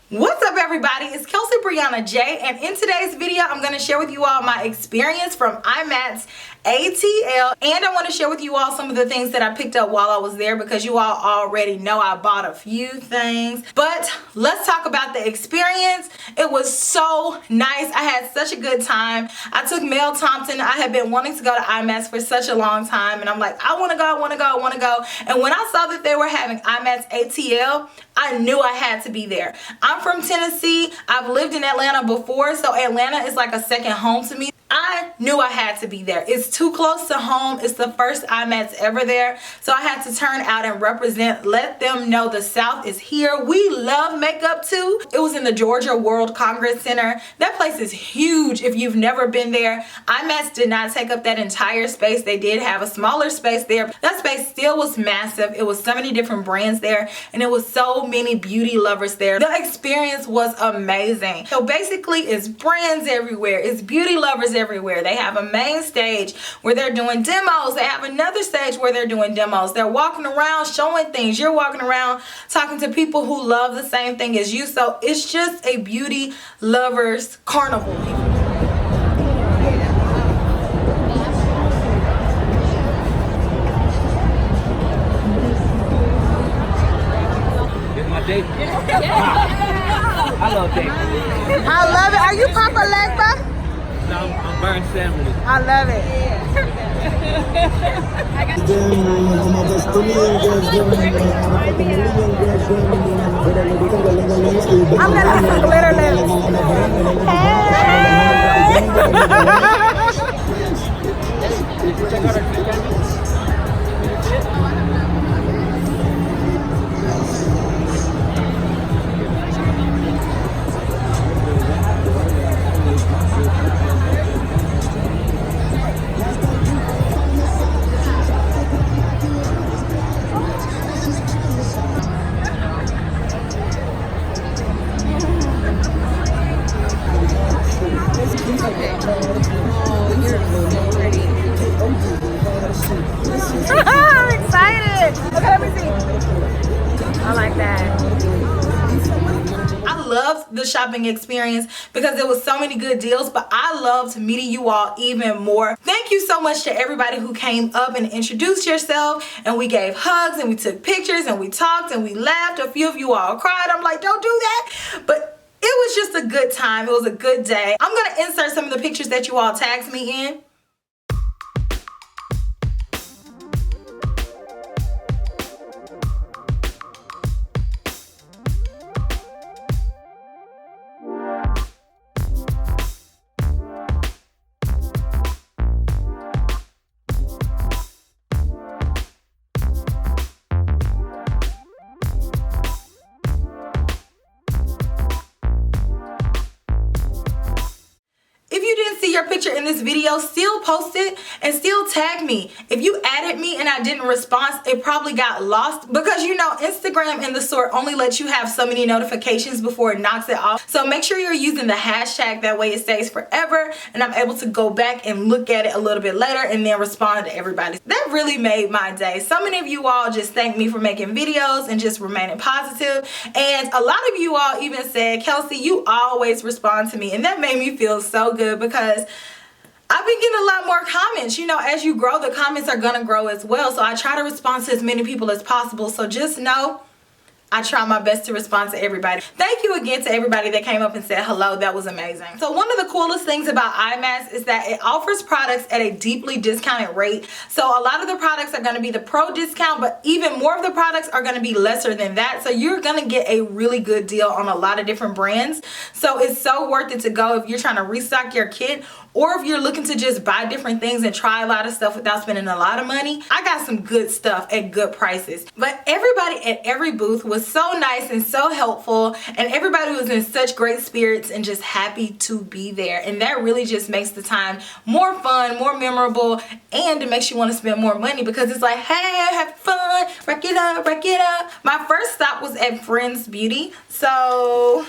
What's up, everybody? It's KelseeBrianaJai, and in today's video I'm going to share with you all my experience from IMATS ATL, and I want to share with you all some of the things that I picked up while I was there because you all already know I bought a few things. But let's talk about the experience. It was so nice. I had such a good time. I took Mel Thompson. I had been wanting to go to IMATS for such a long time, and I'm like, I want to go, I want to go, I want to go. And when I saw that they were having IMATS ATL, I knew I had to be there. I'm from Tennessee. I've lived in Atlanta before, so Atlanta is like a second home to me. I knew I had to be there. It's too close to home. It's the first IMATS ever there, so I had to turn out and represent, let them know the South is here. We love makeup too. It was in the Georgia World Congress Center. That place is huge if you've never been there. IMATS did not take up that entire space. They did have a smaller space there. That space still was massive. It was so many different brands there, and it was so many beauty lovers there. The experience was amazing. So basically, it's brands everywhere. It's beauty lovers everywhere. They have a main stage where they're doing demos. They have another stage where they're doing demos. They're walking around showing things. You're walking around talking to people who love the same thing as you. So it's just a beauty lovers carnival. I love dating. I love it. Are you Papa Legba? No, I'm Burn Family. I love it. I'm gonna have some glitter lips. I'm excited. Okay, let me see. I like that. I loved the shopping experience because there was so many good deals, but I loved meeting you all even more. Thank you so much to everybody who came up and introduced yourself, and we gave hugs and we took pictures and we talked and we laughed. A few of you all cried. I'm like, don't do that. But it was just a good time. It was a good day. I'm going to insert some of the pictures that you all tagged me in. Your picture in this video, still post it and still tag me. If you added me and I didn't respond, it probably got lost because you know Instagram and the sort only lets you have so many notifications before it knocks it off. So make sure you're using the hashtag, that way it stays forever and I'm able to go back and look at it a little bit later and then respond to everybody. That really made my day. So many of you all just thanked me for making videos and just remaining positive, and a lot of you all even said, Kelsee, you always respond to me, and that made me feel so good because I've been getting a lot more comments. You know, as you grow, the comments are gonna grow as well. So I try to respond to as many people as possible. So just know I try my best to respond to everybody. Thank you again to everybody that came up and said hello. That was amazing. So one of the coolest things about IMATS is that it offers products at a deeply discounted rate. So a lot of the products are going to be the pro discount, but even more of the products are going to be lesser than that. So you're going to get a really good deal on a lot of different brands. So it's so worth it to go if you're trying to restock your kit, or if you're looking to just buy different things and try a lot of stuff without spending a lot of money. I got some good stuff at good prices. But everybody at every booth was so nice and so helpful, and everybody was in such great spirits and just happy to be there. And that really just makes the time more fun, more memorable, and it makes you want to spend more money because it's like, hey, have fun, rack it up, rack it up. My first stop was at Friends Beauty. So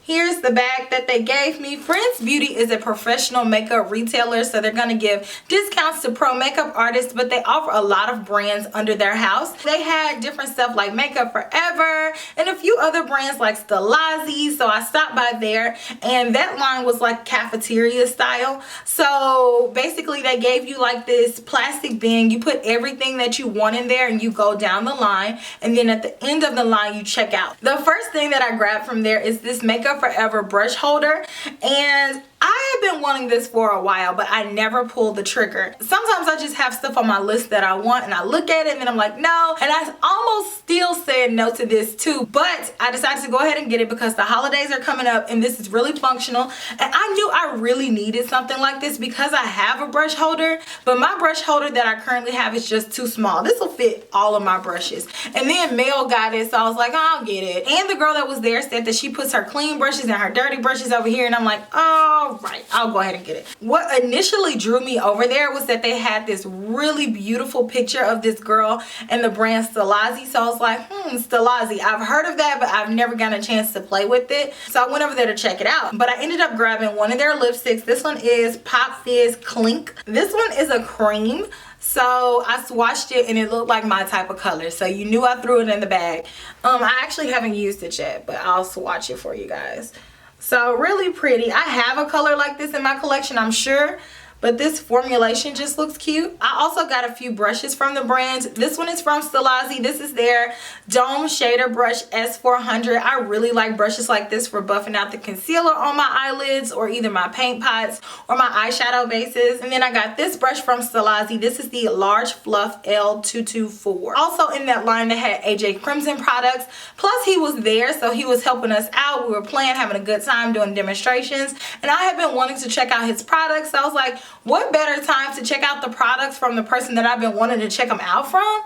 Here's the bag that they gave me. Friends Beauty is a professional makeup retailer, so they're going to give discounts to pro makeup artists, but they offer a lot of brands under their house. They had different stuff like Makeup Forever and a few other brands like Stilazzi, so I stopped by there, and that line was like cafeteria style. So basically they gave you like this plastic bin. You put everything that you want in there and you go down the line, and then at the end of the line you check out. The first thing that I grabbed from there is this Makeup Forever brush holder, and I have been wanting this for a while, but I never pulled the trigger. Sometimes I just have stuff on my list that I want and I look at it and then I'm like, no. And I almost still said no to this too, but I decided to go ahead and get it because the holidays are coming up and this is really functional. And I knew I really needed something like this because I have a brush holder, but my brush holder that I currently have is just too small. This will fit all of my brushes. And then Mel got it, so I was like, oh, I'll get it. And the girl that was there said that she puts her clean brushes and her dirty brushes over here, and I'm like, oh, right, I'll go ahead and get it. What initially drew me over there was that they had this really beautiful picture of this girl and the brand Stilazzi, so I was like, Stilazzi, I've heard of that, but I've never gotten a chance to play with it, so I went over there to check it out. But I ended up grabbing one of their lipsticks. This one is Pop Fizz Clink. This one is a cream, so I swatched it and it looked like my type of color, so you knew I threw it in the bag. I actually haven't used it yet, but I'll swatch it for you guys. So really pretty. I have a color like this in my collection, I'm sure, but this formulation just looks cute. I also got a few brushes from the brand. This one is from Stilazzi. This is their Dome Shader Brush S400. I really like brushes like this for buffing out the concealer on my eyelids or either my paint pots or my eyeshadow bases. And then I got this brush from Stilazzi. This is the Large Fluff L224. Also in that line they had AJ Crimson products. Plus he was there, so he was helping us out. We were playing, having a good time doing demonstrations. And I had been wanting to check out his products, so I was like, what better time to check out the products from the person that I've been wanting to check them out from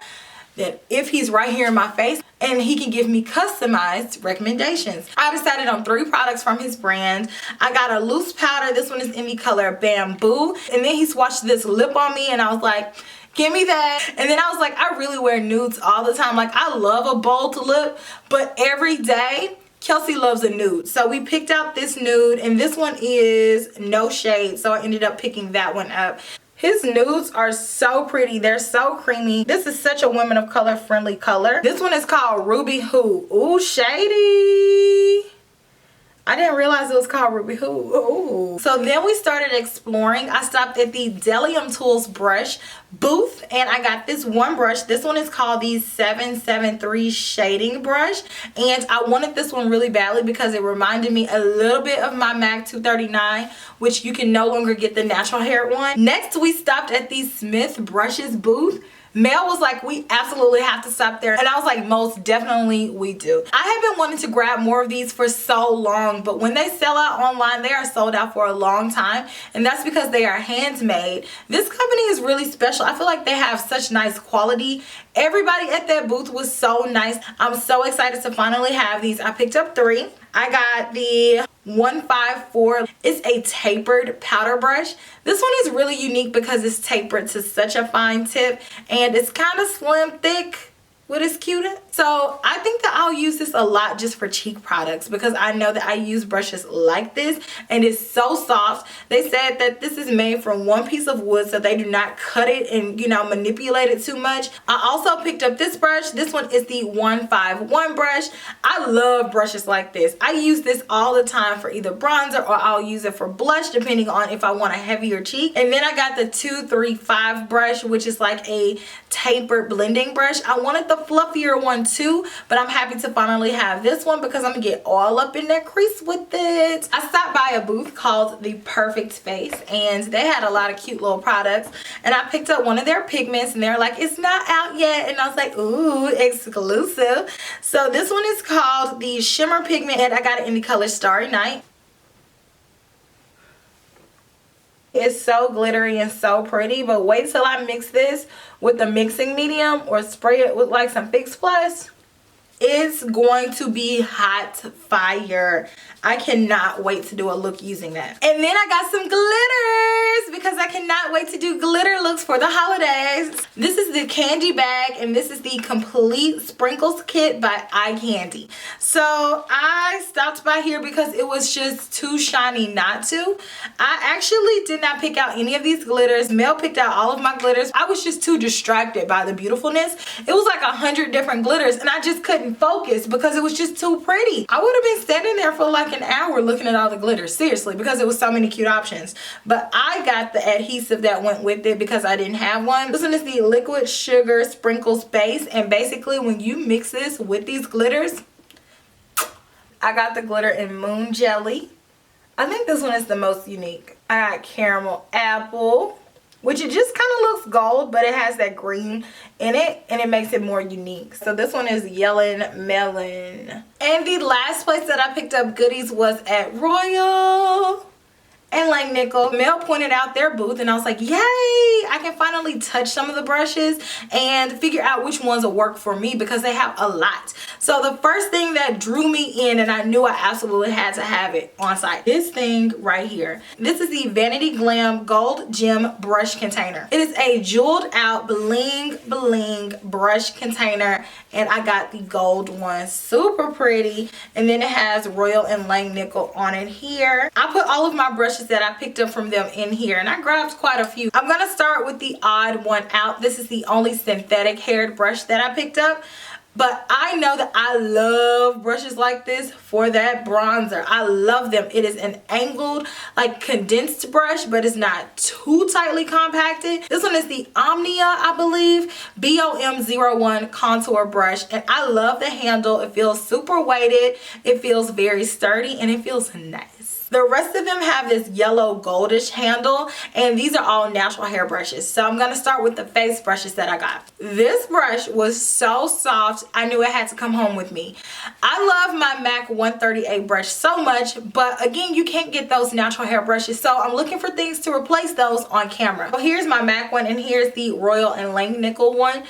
than if he's right here in my face and he can give me customized recommendations. I decided on 3 products from his brand. I got a loose powder. This one is in the color Bamboo. And then he swatched this lip on me and I was like, give me that. And then I was like, I really wear nudes all the time. Like, I love a bold lip, but every day Kelsee loves a nude. So we picked out this nude, and this one is no shade, so I ended up picking that one up. His nudes are so pretty. They're so creamy. This is such a women of color friendly color. This one is called Ruby Hoo. Ooh, shady. I didn't realize it was called Ruby Hoo. Ooh. So then we started exploring. I stopped at the Delium Tools brush booth and I got this one brush. This one is called the 773 shading brush, and I wanted this one really badly because it reminded me a little bit of my MAC 239, which you can no longer get the natural hair one. Next we stopped at the Smith brushes booth. Mel was like, we absolutely have to stop there, and I was like, most definitely we do. I have been wanting to grab more of these for so long, but when they sell out online, they are sold out for a long time, and that's because they are handmade. This company is really special. I feel like they have such nice quality. Everybody at that booth was so nice. I'm so excited to finally have these. I picked up 3. I got the 154. It's a tapered powder brush. This one is really unique because it's tapered to such a fine tip and it's kind of slim thick with its cutie. So I think that I'll use this a lot just for cheek products because I know that I use brushes like this and it's so soft. They said that this is made from one piece of wood, so they do not cut it and, you know, manipulate it too much. I also picked up this brush. This one is the 151 brush. I love brushes like this. I use this all the time for either bronzer or I'll use it for blush depending on if I want a heavier cheek. And then I got the 235 brush, which is like a tapered blending brush. I wanted the fluffier one too, but I'm happy to finally have this one because I'm gonna get all up in that crease with it. I stopped by a booth called The Perfect Face and they had a lot of cute little products, and I picked up one of their pigments and they're like, it's not out yet, and I was like, ooh, exclusive. So this one is called the Shimmer Pigment and I got it in the color Starry Night. It's so glittery and so pretty, but wait till I mix this with the mixing medium or spray it with like some Fix Plus. It's going to be hot fire. I cannot wait to do a look using that. And then I got some glitters because I cannot wait to do glitter looks for the holidays. This is the candy bag and this is the complete sprinkles kit by Eye Candy. So I stopped by here because it was just too shiny not to. I actually did not pick out any of these glitters. Mel picked out all of my glitters. I was just too distracted by the beautifulness. It was like 100 different glitters and I just couldn't focus because it was just too pretty. I would have been standing there for like an hour looking at all the glitters, seriously, because it was so many cute options. But I got the adhesive that went with it because I didn't have one. This one is the liquid sugar sprinkles base, and basically when you mix this with these glitters, I got the glitter in moon jelly. I think this one is the most unique. I got caramel apple, which it just kind of looks gold, but it has that green in it and it makes it more unique. So this one is yellow melon. And the last place that I picked up goodies was at Royal and like Nickel. Mel pointed out their booth and I was like, yay, I can finally touch some of the brushes and figure out which ones will work for me because they have a lot. So the first thing that drew me in, and I knew I absolutely had to have it on site, this thing right here. This is the Vanity Glam Gold Gem Brush Container. It is a jeweled out bling bling brush container and I got the gold one, super pretty. And then it has Royal and Lang Nickel on it here. I put all of my brushes that I picked up from them in here and I grabbed quite a few. I'm gonna start with the odd one out. This is the only synthetic haired brush that I picked up. But I know that I love brushes like this for that bronzer. I love them. It is an angled, like condensed brush, but it's not too tightly compacted. This one is the Omnia, I believe, BOM01 contour brush. And I love the handle. It feels super weighted. It feels very sturdy and it feels nice. The rest of them have this yellow goldish handle and these are all natural hair brushes. So I'm going to start with the face brushes that I got. This brush was so soft, I knew it had to come home with me. I love my MAC 138 brush so much, but again, you can't get those natural hair brushes. So I'm looking for things to replace those on camera. So here's my MAC one and here's the Royal and Lang Nickel one.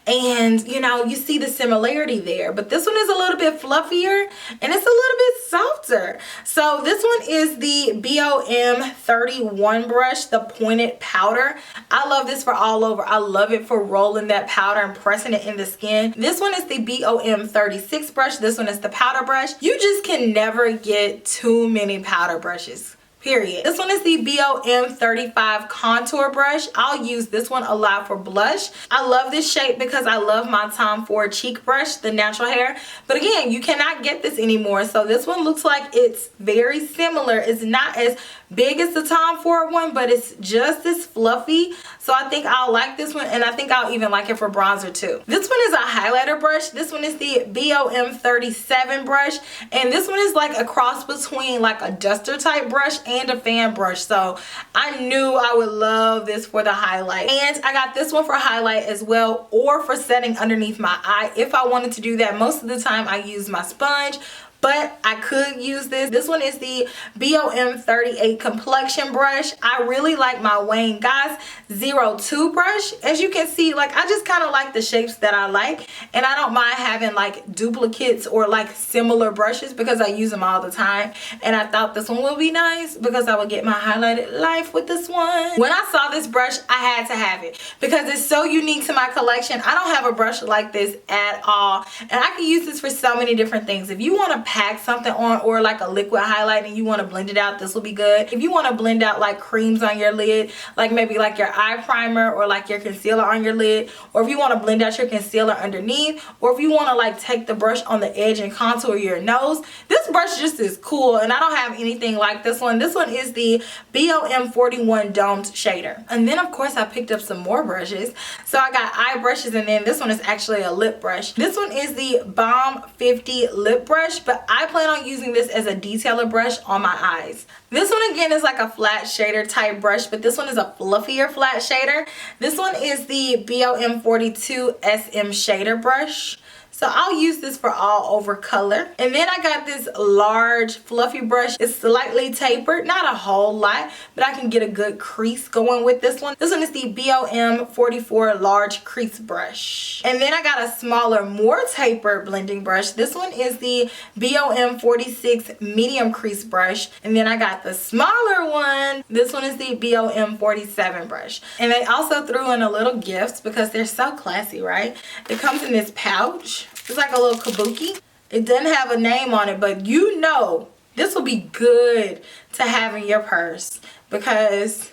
And you know, you see the similarity there, but this one is a little bit fluffier and it's a little bit softer. So this one is the BOM31 brush, the pointed powder. I love this for all over. I love it for rolling that powder and pressing it in the skin. This one is the BOM36 brush. This one is the powder brush. You just can never get too many powder brushes. Period. This one is the BOM35 contour brush. I'll use this one a lot for blush. I love this shape because I love my Tom Ford cheek brush, the natural hair. But again, you cannot get this anymore. So this one looks like it's very similar. It's not as big as the Tom Ford one, but it's just as fluffy. So I think I'll like this one and I think I'll even like it for bronzer too. This one is a highlighter brush. This one is the BOM37 brush. And this one is like a cross between like a duster type brush and a fan brush. So I knew I would love this for the highlight. And I got this one for highlight as well, or for setting underneath my eye if I wanted to do that. Most of the time I use my sponge, but I could use this. This one is the BOM38 complexion brush. I really like my Wayne Goss 02 brush. As you can see, like I just kind of like the shapes that I like, and I don't mind having like duplicates or like similar brushes because I use them all the time. And I thought this one would be nice because I would get my highlighted life with this one. When I saw this brush, I had to have it because it's so unique to my collection. I don't have a brush like this at all, and I can use this for so many different things. If you want to pack something on or like a liquid highlight and you want to blend it out, this will be good. If you want to blend out like creams on your lid, like maybe like your eye primer or like your concealer on your lid, or if you want to blend out your concealer underneath, or if you want to like take the brush on the edge and contour your nose, this brush just is cool. And I don't have anything like this one. This one is the BOM41 domed shader. And then of course I picked up some more brushes. So I got eye brushes, and then this one is actually a lip brush. This one is the Balm 50 lip brush, but I plan on using this as a detailer brush on my eyes. This one again is like a flat shader type brush, but this one is a fluffier flat shader. This one is the BOM42 SM shader brush. So I'll use this for all over color. And then I got this large fluffy brush. It's slightly tapered, not a whole lot, but I can get a good crease going with this one. This one is the BOM 44 large crease brush. And then I got a smaller, more tapered blending brush. This one is the BOM 46 medium crease brush. And then I got the smaller one. This one is the BOM 47 brush. And they also threw in a little gift because they're so classy, right? It comes in this pouch. It's like a little kabuki. It doesn't have a name on it, but you know this will be good to have in your purse because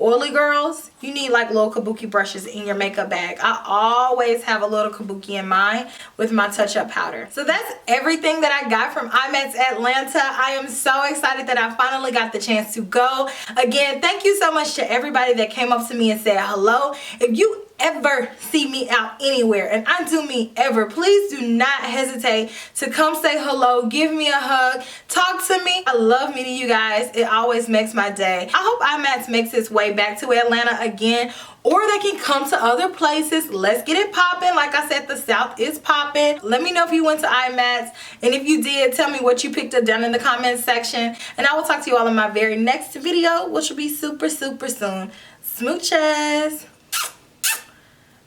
oily girls, you need like little kabuki brushes in your makeup bag. I always have a little kabuki in mine with my touch-up powder. So that's everything that I got from IMATS Atlanta. I am so excited that I finally got the chance to go. Again, thank you so much to everybody that came up to me and said hello. If you ever see me out anywhere, and I do mean ever, please do not hesitate to come say hello, give me a hug, talk to me. I love meeting you guys. It always makes my day. I hope IMATS makes its way back to Atlanta again, or they can come to other places. Let's get it popping. Like I said, the South is popping. Let me know if you went to IMATS, and if you did, tell me what you picked up down in the comments section, and I will talk to you all in my very next video, which will be super soon. Smooches.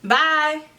Bye.